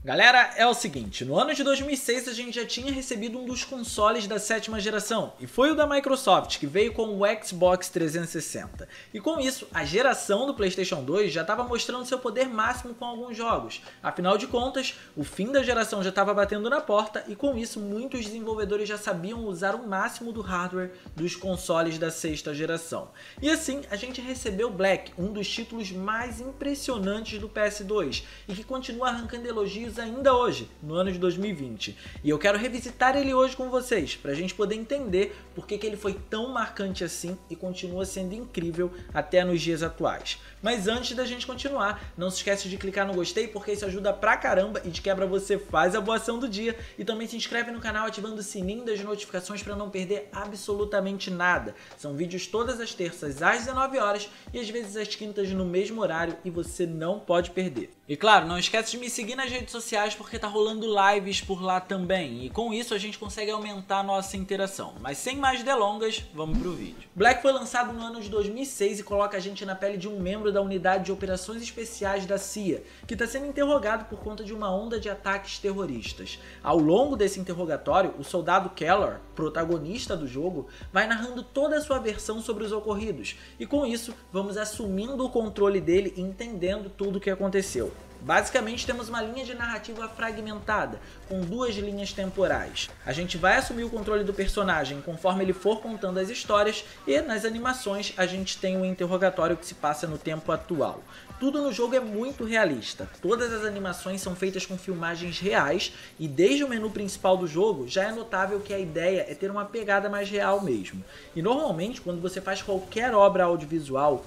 Galera, é o seguinte, no ano de 2006 a gente já tinha recebido um dos consoles da 7ª geração, e foi o da Microsoft, que veio com o Xbox 360. E com isso, a geração do PlayStation 2 já estava mostrando seu poder máximo com alguns jogos. Afinal de contas, o fim da geração já estava batendo na porta, e com isso muitos desenvolvedores já sabiam usar o máximo do hardware dos consoles da 6ª geração. E assim, a gente recebeu Black, um dos títulos mais impressionantes do PS2, e que continua arrancando elogios ainda hoje, no ano de 2020. E eu quero revisitar ele hoje com vocês, pra gente poder entender por que ele foi tão marcante assim e continua sendo incrível até nos dias atuais. Mas antes da gente continuar, não se esquece de clicar no gostei, porque isso ajuda pra caramba e de quebra você faz a boa ação do dia. E também se inscreve no canal ativando o sininho das notificações para não perder absolutamente nada. São vídeos todas as terças às 19 horas e às vezes às quintas no mesmo horário e você não pode perder. E claro, não esquece de me seguir nas redes sociais porque tá rolando lives por lá também, e com isso a gente consegue aumentar a nossa interação. Mas sem mais delongas, vamos pro vídeo. Black foi lançado no ano de 2006 e coloca a gente na pele de um membro da unidade de operações especiais da CIA, que está sendo interrogado por conta de uma onda de ataques terroristas. Ao longo desse interrogatório, o soldado Keller, protagonista do jogo, vai narrando toda a sua versão sobre os ocorridos, e com isso vamos assumindo o controle dele e entendendo tudo o que aconteceu. Basicamente temos uma linha de narrativa fragmentada, com duas linhas temporais. A gente vai assumir o controle do personagem conforme ele for contando as histórias, e nas animações a gente tem um interrogatório que se passa no tempo atual. Tudo no jogo é muito realista, todas as animações são feitas com filmagens reais, e desde o menu principal do jogo já é notável que a ideia é ter uma pegada mais real mesmo. E normalmente quando você faz qualquer obra audiovisual,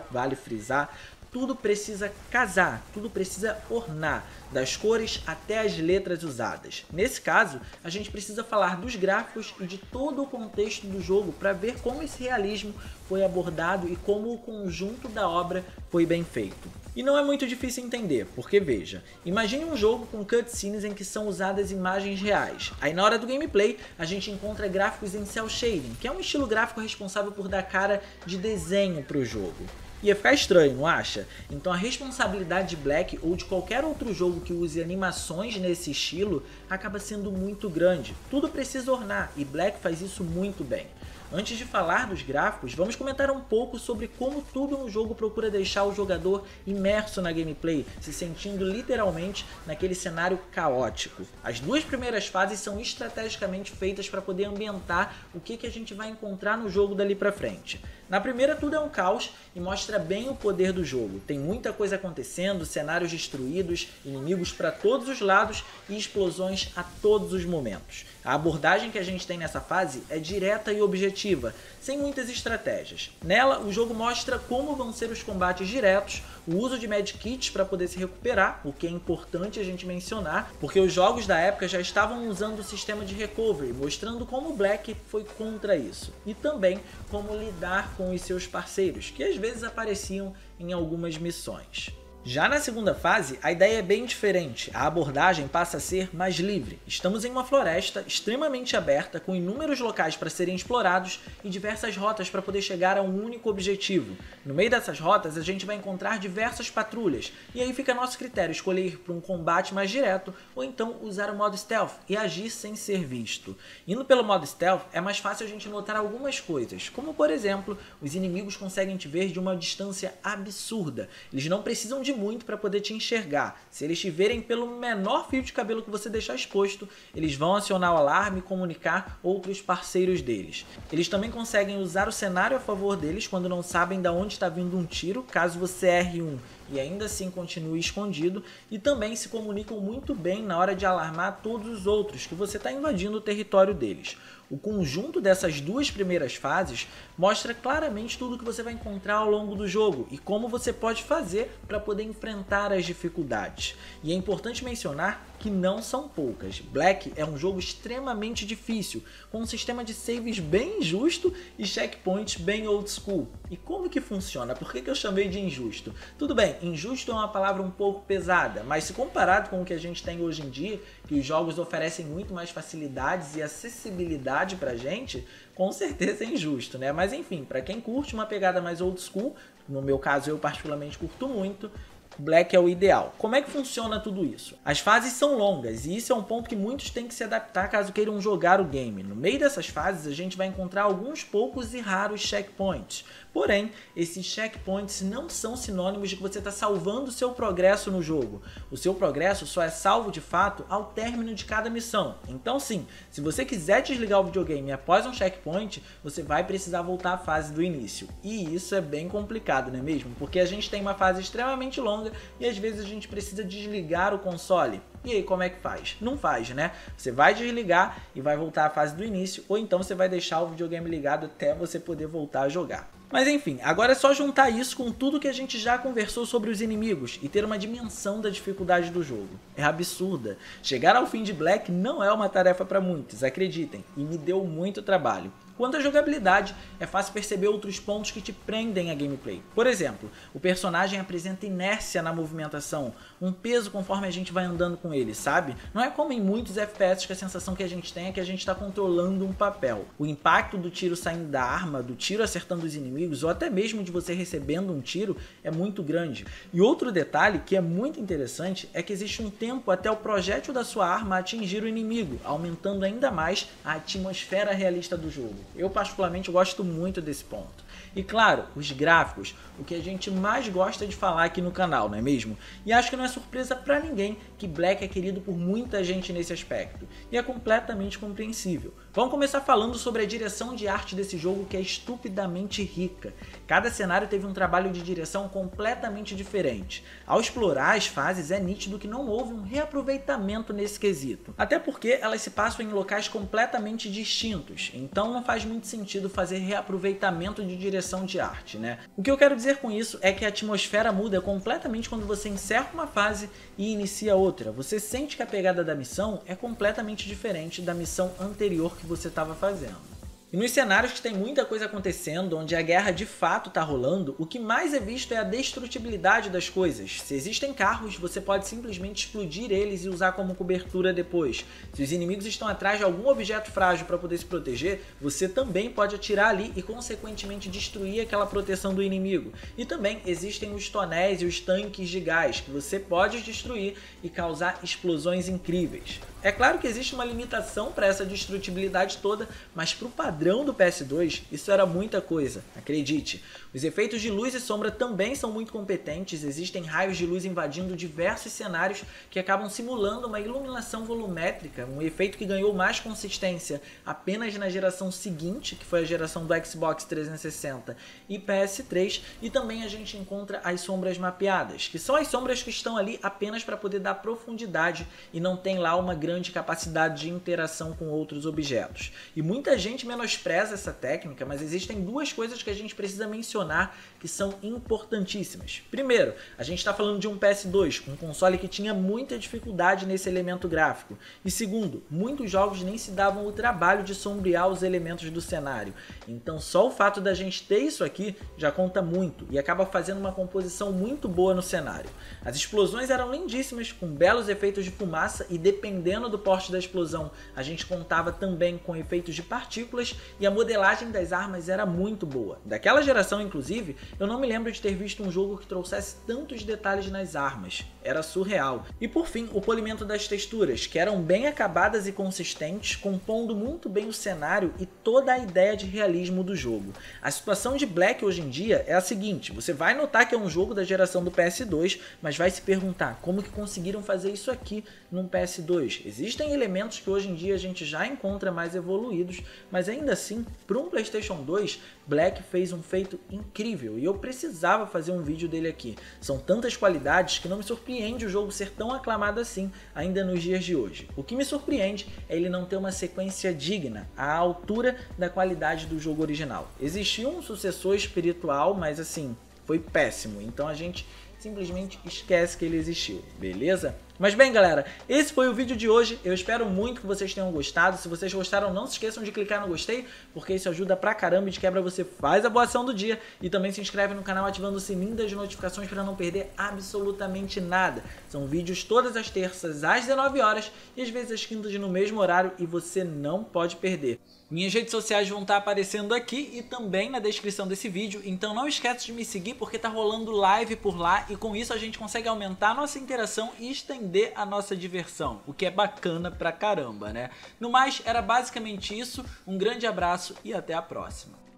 vale frisar, tudo precisa casar, tudo precisa ornar, das cores até as letras usadas. Nesse caso, a gente precisa falar dos gráficos e de todo o contexto do jogo para ver como esse realismo foi abordado e como o conjunto da obra foi bem feito. E não é muito difícil entender, porque veja, imagine um jogo com cutscenes em que são usadas imagens reais. Aí na hora do gameplay, a gente encontra gráficos em cel shading, que é um estilo gráfico responsável por dar cara de desenho para o jogo. Ia ficar estranho, não acha? Então a responsabilidade de Black ou de qualquer outro jogo que use animações nesse estilo acaba sendo muito grande. Tudo precisa ornar e Black faz isso muito bem. Antes de falar dos gráficos, vamos comentar um pouco sobre como tudo no jogo procura deixar o jogador imerso na gameplay, se sentindo literalmente naquele cenário caótico. As duas primeiras fases são estrategicamente feitas para poder ambientar o que a gente vai encontrar no jogo dali pra frente. Na primeira tudo é um caos e mostra bem o poder do jogo. Tem muita coisa acontecendo, cenários destruídos, inimigos para todos os lados e explosões a todos os momentos. A abordagem que a gente tem nessa fase é direta e objetiva, sem muitas estratégias. Nela, o jogo mostra como vão ser os combates diretos, o uso de medkits para poder se recuperar, o que é importante a gente mencionar, porque os jogos da época já estavam usando o sistema de recovery, mostrando como o Black foi contra isso. E também como lidar com os seus parceiros, que às vezes apareciam em algumas missões. Já na segunda fase, a ideia é bem diferente, a abordagem passa a ser mais livre. Estamos em uma floresta extremamente aberta, com inúmeros locais para serem explorados e diversas rotas para poder chegar a um único objetivo. No meio dessas rotas, a gente vai encontrar diversas patrulhas, e aí fica a nosso critério escolher ir para um combate mais direto, ou então usar o modo stealth e agir sem ser visto. Indo pelo modo stealth, é mais fácil a gente notar algumas coisas, como por exemplo, os inimigos conseguem te ver de uma distância absurda. Eles não precisam de muito para poder te enxergar. Se eles te verem pelo menor fio de cabelo que você deixar exposto, eles vão acionar o alarme e comunicar outros parceiros deles. Eles também conseguem usar o cenário a favor deles quando não sabem de onde está vindo um tiro, caso você erre um e ainda assim continue escondido, e também se comunicam muito bem na hora de alarmar todos os outros que você está invadindo o território deles. O conjunto dessas duas primeiras fases mostra claramente tudo que você vai encontrar ao longo do jogo e como você pode fazer para poder enfrentar as dificuldades. E é importante mencionar que não são poucas. Black é um jogo extremamente difícil, com um sistema de saves bem injusto e checkpoints bem old school. E como que funciona? Por que eu chamei de injusto? Tudo bem, injusto é uma palavra um pouco pesada, mas se comparado com o que a gente tem hoje em dia, que os jogos oferecem muito mais facilidades e acessibilidade pra gente, com certeza é injusto, né? Mas enfim, pra quem curte uma pegada mais old school, no meu caso eu particularmente curto muito, Black é o ideal. Como é que funciona tudo isso? As fases são longas e isso é um ponto que muitos têm que se adaptar caso queiram jogar o game. No meio dessas fases a gente vai encontrar alguns poucos e raros checkpoints. Porém, esses checkpoints não são sinônimos de que você está salvando o seu progresso no jogo. O seu progresso só é salvo de fato ao término de cada missão. Então sim, se você quiser desligar o videogame após um checkpoint, você vai precisar voltar à fase do início. E isso é bem complicado, não é mesmo? Porque a gente tem uma fase extremamente longa e às vezes a gente precisa desligar o console. E aí, como é que faz? Não faz, né? Você vai desligar e vai voltar à fase do início, ou então você vai deixar o videogame ligado até você poder voltar a jogar. Mas enfim, agora é só juntar isso com tudo que a gente já conversou sobre os inimigos e ter uma dimensão da dificuldade do jogo. É absurda. Chegar ao fim de Black não é uma tarefa para muitos, acreditem, e me deu muito trabalho. Quanto à jogabilidade, é fácil perceber outros pontos que te prendem a gameplay. Por exemplo, o personagem apresenta inércia na movimentação, um peso conforme a gente vai andando com ele, sabe? Não é como em muitos FPS que a sensação que a gente tem é que a gente está controlando um papel. O impacto do tiro saindo da arma, do tiro acertando os inimigos, ou até mesmo de você recebendo um tiro, é muito grande. E outro detalhe que é muito interessante é que existe um tempo até o projétil da sua arma atingir o inimigo, aumentando ainda mais a atmosfera realista do jogo. Eu particularmente gosto muito desse ponto. E claro, os gráficos, o que a gente mais gosta de falar aqui no canal, não é mesmo? E acho que não é surpresa pra ninguém que Black é querido por muita gente nesse aspecto. E é completamente compreensível. Vamos começar falando sobre a direção de arte desse jogo, que é estupidamente rica. Cada cenário teve um trabalho de direção completamente diferente. Ao explorar as fases é nítido que não houve um reaproveitamento nesse quesito. Até porque elas se passam em locais completamente distintos, então não faz muito sentido fazer reaproveitamento de direção de arte, né? O que eu quero dizer com isso é que a atmosfera muda completamente quando você encerra uma fase e inicia outra. Você sente que a pegada da missão é completamente diferente da missão anterior que você estava fazendo. E nos cenários que tem muita coisa acontecendo, onde a guerra de fato está rolando, o que mais é visto é a destrutibilidade das coisas. Se existem carros, você pode simplesmente explodir eles e usar como cobertura depois. Se os inimigos estão atrás de algum objeto frágil para poder se proteger, você também pode atirar ali e consequentemente destruir aquela proteção do inimigo. E também existem os tonéis e os tanques de gás, que você pode destruir e causar explosões incríveis. É claro que existe uma limitação para essa destrutibilidade toda, mas para o padrão do PS2 isso era muita coisa, acredite. Os efeitos de luz e sombra também são muito competentes, existem raios de luz invadindo diversos cenários que acabam simulando uma iluminação volumétrica, um efeito que ganhou mais consistência apenas na geração seguinte, que foi a geração do Xbox 360 e PS3, e também a gente encontra as sombras mapeadas, que são as sombras que estão ali apenas para poder dar profundidade e não tem lá uma grande capacidade de interação com outros objetos. E muita gente menospreza essa técnica, mas existem duas coisas que a gente precisa mencionar que são importantíssimas. Primeiro, a gente está falando de um PS2, um console que tinha muita dificuldade nesse elemento gráfico. E segundo, muitos jogos nem se davam o trabalho de sombrear os elementos do cenário. Então só o fato da gente ter isso aqui já conta muito e acaba fazendo uma composição muito boa no cenário. As explosões eram lindíssimas, com belos efeitos de fumaça e dependendo do porte da explosão, a gente contava também com efeitos de partículas e a modelagem das armas era muito boa. Daquela geração, inclusive, eu não me lembro de ter visto um jogo que trouxesse tantos detalhes nas armas. Era surreal. E por fim, o polimento das texturas, que eram bem acabadas e consistentes, compondo muito bem o cenário e toda a ideia de realismo do jogo. A situação de Black hoje em dia é a seguinte: você vai notar que é um jogo da geração do PS2, mas vai se perguntar como que conseguiram fazer isso aqui num PS2. Existem elementos que hoje em dia a gente já encontra mais evoluídos, mas ainda assim, para um PlayStation 2, Black fez um feito incrível e eu precisava fazer um vídeo dele aqui. São tantas qualidades que não me surpreende o jogo ser tão aclamado assim ainda nos dias de hoje. O que me surpreende é ele não ter uma sequência digna, à altura da qualidade do jogo original. Existiu um sucessor espiritual, mas assim, foi péssimo, então a gente simplesmente esquece que ele existiu, beleza? Mas bem, galera, esse foi o vídeo de hoje. Eu espero muito que vocês tenham gostado. Se vocês gostaram, não se esqueçam de clicar no gostei, porque isso ajuda pra caramba e de quebra você faz a boa ação do dia. E também se inscreve no canal ativando o sininho das notificações para não perder absolutamente nada. São vídeos todas as terças às 19 horas e às vezes às quintas no mesmo horário e você não pode perder. Minhas redes sociais vão estar aparecendo aqui e também na descrição desse vídeo, então não esquece de me seguir porque tá rolando live por lá e com isso a gente consegue aumentar a nossa interação e estender a nossa diversão, o que é bacana pra caramba, né? No mais, era basicamente isso, um grande abraço e até a próxima.